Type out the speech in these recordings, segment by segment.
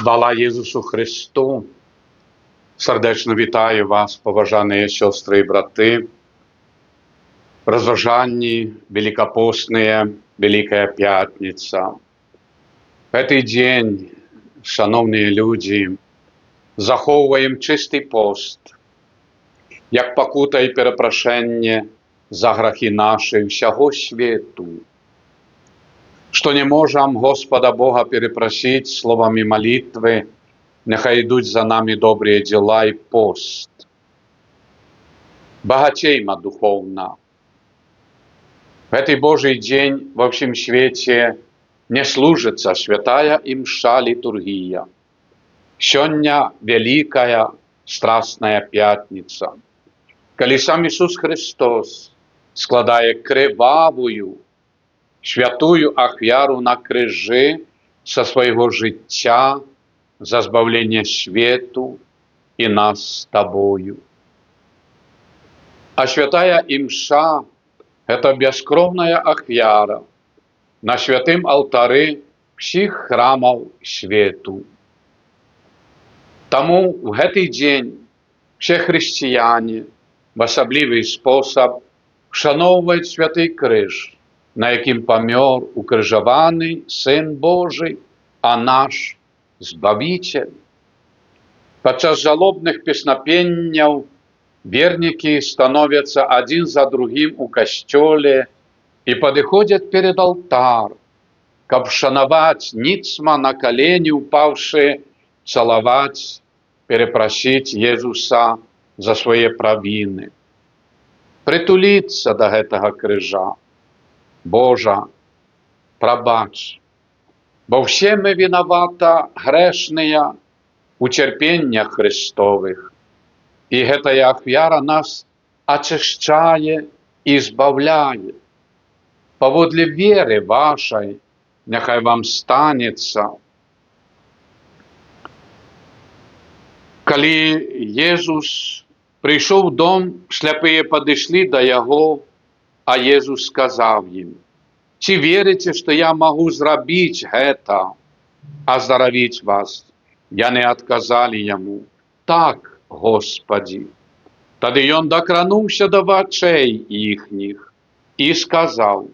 Хвала Єсусу Христу! Сердечно вітаю вас, поважані сестри і брати, в розважанні Великопостная Великая Пятница. В этот день, шановні люди, заховуємо чистий пост, як покута і перепрошення за грехи наші всього світу, що не можемо Господа Бога перепросити словами молитви, нехай йдуть за нами добрі діла і пост. Багатеймо духовно. В этот Божий день во всем свете не служится святая и мша литургия. Сегодня Великая Страстная Пятница, коли сам Иисус Христос, складая кривавую, святую ахвяру на крижі со своего життя за збавлення свету и нас с тобою. А святая имша – это бескровная ахвяра на святым алтаре всех храмов свету. Тому в этот день все христиане в особливый способ вшановують святий криж, на яким помер укрижований Син Божий, а наш Збавитель. Подчас жалобных песнопенняў верники становятся один за другим у костёле и подходят перед алтарь, каб вшановать ницма на колени упавшие, целовать, перепросить Иисуса за свои провины. Притулиться до этого крижа. Божа, пробач, бо все мы виновата грешные у терпениях Христовых, и эта ахвяра нас очищает и избавляет. Поводле веры вашей, нехай вам станется. Коли Иисус пришел в дом, слепые подошли до Его, а Иисус сказал им: «Чи верите, что я могу зробить это, оздоровить вас?» Я не отказали Ему: «Так, Господи». Тоді Он докранувся до очей їхніх і сказав: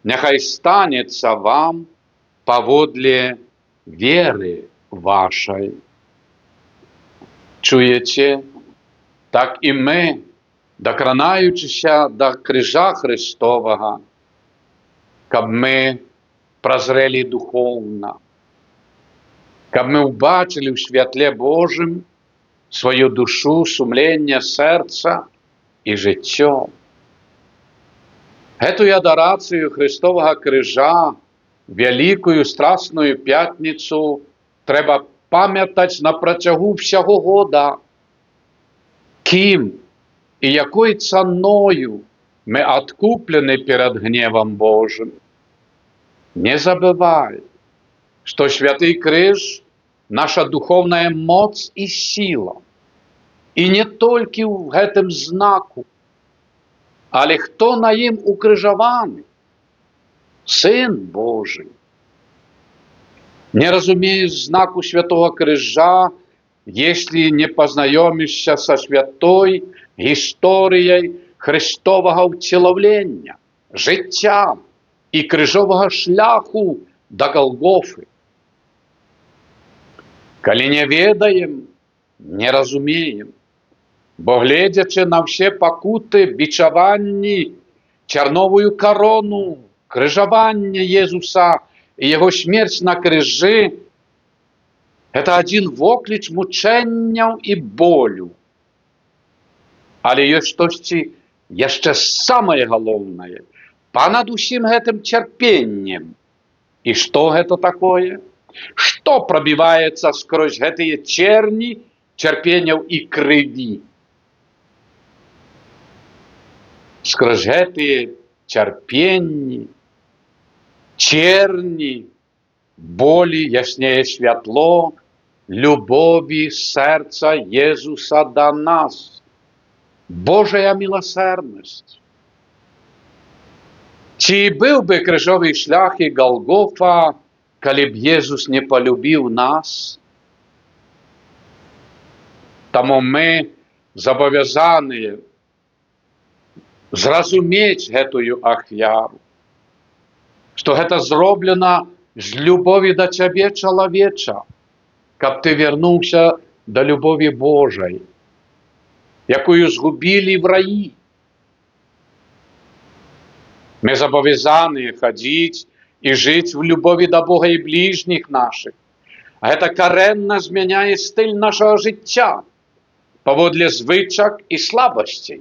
«Нехай станеться вам поводле віри вашої». Чуєте? Так і ми, докранаючися до крижа Христового, каб ми прозрели духовно, каб ми убачили в світлі Божим свою душу, сумлення, серця і життя. Эту адорацию Христового крижа, Великую Страстную Пятницу, треба пам'ятати на протягу всього года. Ким і якою ціною ми откуплені перед гневом Божим. Не забывай, что Святый Криж – наша духовная моц и сила. И не только в этом знаку, але хто на їм укрижований? Син Божий. Не разумеешь знаку Святого Крижа, если не познайомишься со святой историей Христового втіловлення, життя і крижового шляху до Голгофи. Коли не ведаем, не разумеем, бо глядячи на все покути, бичованні, черновую корону, крижування Єсуса і Його смерть на крижі, это один воклич мученняў і болю. Але ёсць штосьці яшчэ самае галоўнае, панад усім гэтым цярпеннем. І што гэта такое? Што прабіваецца скрозь гэтыя черні цярпенняў і крыві? Скрозь гэтыя цярпенні, черні, болі яснее святло любові серця Єсуса до нас. Божая милосердність. Чи був би крижовий шлях і Голгофа, коли б Єсус не полюбив нас Таму мы забавязаныя зразумець гэтую ахвяру, што гэта зроблена з любові да цябе, чалавеча, каб ты вярнуўся да любові Божай, якую згубілі врагі. Мы забавязаныя хадзіць і жыць в любові да Бога і бліжніх нашых. Гэта карэнна змяняе стыль нашага жыцця паводле звычак і слабасцей.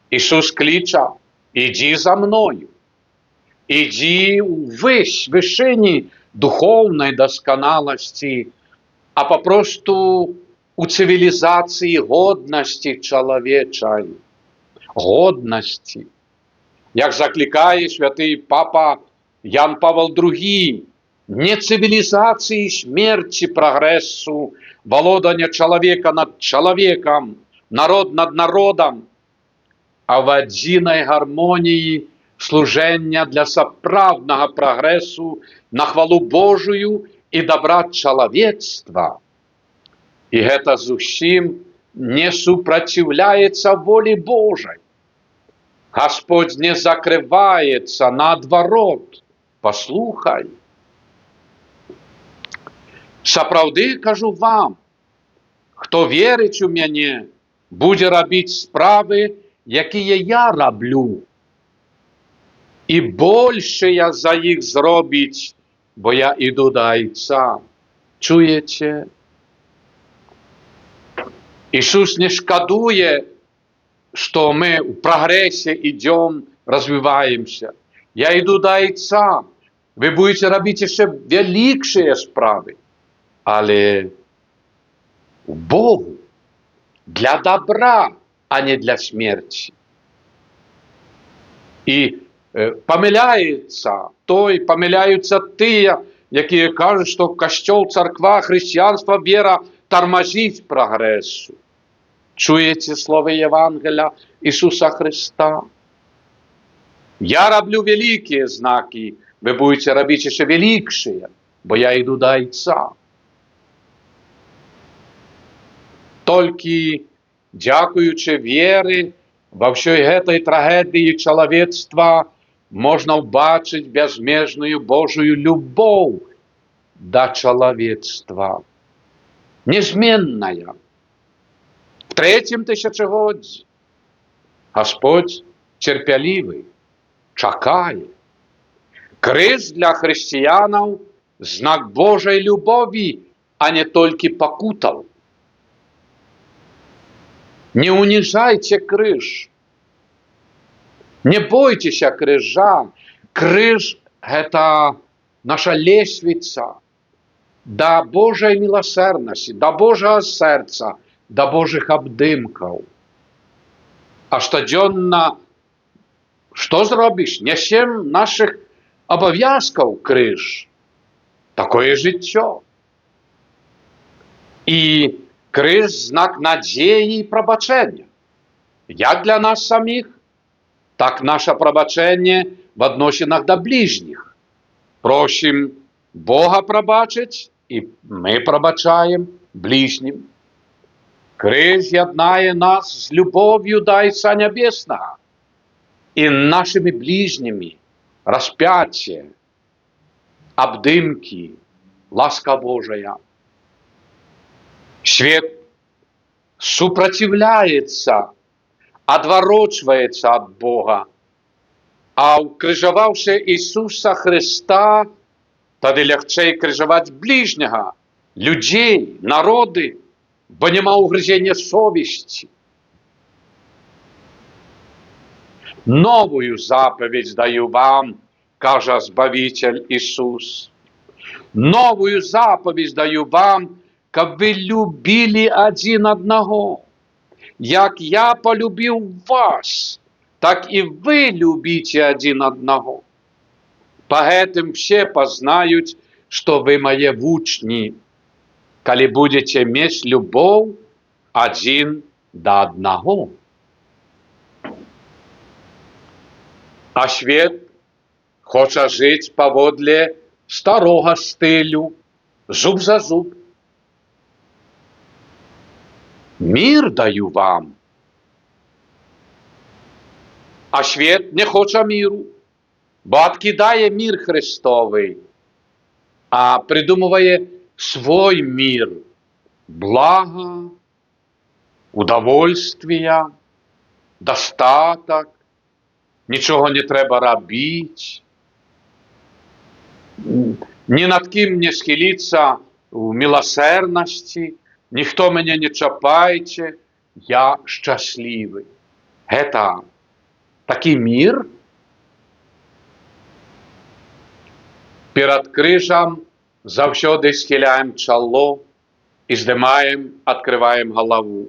Ісус кліча: ідзі за мною. Ідзі ўвысь, вышыні духоўнай дасканаласці, а папросту у цывілізацыі годнасці чалавечай. Годнасці. Як заклікае святы папа Ян Павел II, не цивилизации смерти, прогрессу, володания человека над человеком, народ над народом, а в одиной гармонии служения для сапраўднага прогрессу на хвалу Божию и добра человечества. И это зусім не сопротивляется воле Божией. Господь не закрывается, наадварот, послухай. Сапраўды кажу вам, хто верыць у мяне, будзе рабіць справы, якія я раблю, і большыя за іх зробіць, бо я іду да Айца. Чуеце? Ісус не шкадуе, что мы в прогрессе идем, развиваемся. Я иду до Отца. Вы будете робить еще великие справы. Але Богу для добра, а не для смерти. И помиляется той, помиляются тыя, якія кажуть, что костел, церква, христианство, вера тормозить прогрессу. Чуете слово Евангелия Иисуса Христа? Я роблю великие знаки, вы будете робить еще великшие, бо я иду до Отца. Только дякуючи веры во всей этой трагедии человечества можно убачить безмежную Божию любовь до человечества. Незменная. В третьем тысячегодии Господь терпеливый, чакає. Крыж для христианов – знак Божьей любови, а не только покутов. Не унижайте крыж. Не бойтесь крыжа. Крыж – это наша лестница до Божьей милосердности, до Божьего сердца, до Божьих обдымков. А штоденно, что зробишь? Несем наших обов'язков крыж. Такое життя. И крыж – знак надії і пробачення. Як для нас самих, так наше пробачення в відносинах до ближніх. Просим Бога пробачить, і ми пробачаємо ближнім. Крыж єднає нас з любов'ю до Отця Небесного і нашими ближніми расп'яття, обдымки, ласка Божия. Свет супротивляется, отворачивается от Бога, а укрыжаваўшы Ісуса Христа, тады лягчэй крыжаваць ближнего, людей, народы, бо нема угрызення совести. Новую заповедь даю вам, каже Збавитель Ісус. Новую заповедь даю вам, каб вы любили один одного. Як я полюбил вас, так и вы любите один одного. По гэтым все познают, что вы мои вучни, коли будете иметь любовь один до одного. А свет хоча жить поводле старого стилю, зуб за зуб. Мир даю вам. А світ не хоче миру, бо відкидає мир Христовий, а придумує свой мир, благо, удовольствия, достаток, нічого не треба робити, ні над ким не схилитися в милосердності, ніхто мене не чапайте, я щасливий. Это такий мир. Перед крижем завжди схиляємо чоло і здимаємо, відкриваємо голову.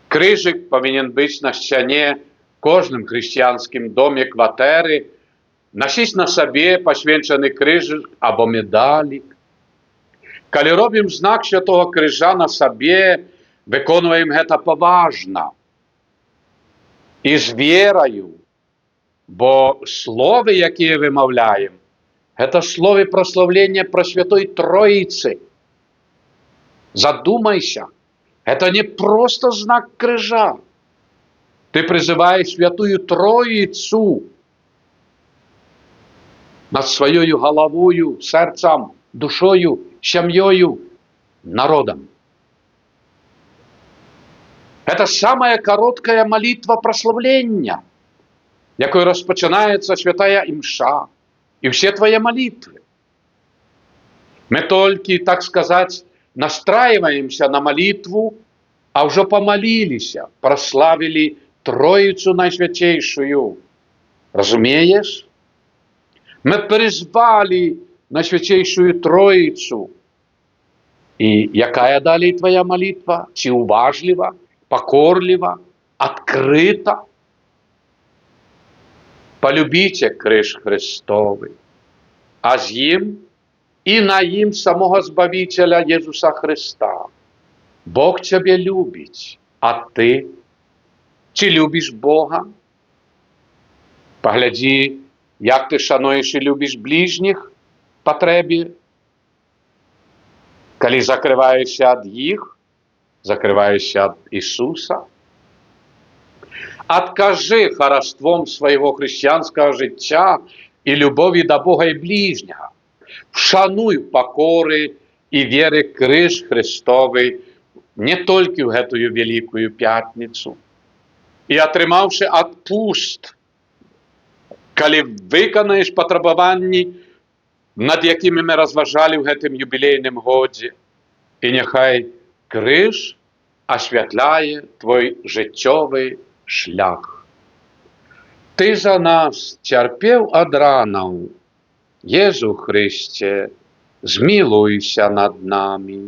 Крижик повинен бути на стіні в кожному християнському домі, квартири, носить на собі посвячений крижик або медалік. Коли робимо знак Святого Крижа на собі, виконуємо це поважно і з вірою, бо слово, яке вимовляємо, это слово прославления Пресвятой Троицы. Задумайся, это не просто знак крижа. Ты призываешь Святую Троицу над своєю головою, серцем, душою, сім'єю, народом. Это самая короткая молитва прославления, якою розпочинається святая імша. И все твои молитвы. Мы только, так сказать, настраиваемся на молитву, а уже помолились, прославили Троицу Найсвятейшую. Разумеешь? Мы призвали Найсвятейшую Троицу. И якая далее твоя молитва? Чи уважлива, покорлива, открыта? Полюбите криж Христовий, а з їм і на їм самого Збавителя Єсуса Христа. Бог тебе любить, а ти? Чи любиш Бога? Погляді, як ти шануєш і любиш ближніх потребі. Коли закриваєшся від їх, закриваєшся від Ісуса. Откажи хараством своего христианского життя і любові до Бога і ближнього. Вшануй покори і віри криж Христовий не тільки в эту Великую П'ятницю. І отримавши отпуст, коли виконаєш потребування, над якими ми розважали в этом юбілейному годі, і нехай криж освятляє твій життєвий шлях. Ти за нас терпів од ранов, Єсу Христе, змилуйся над нами.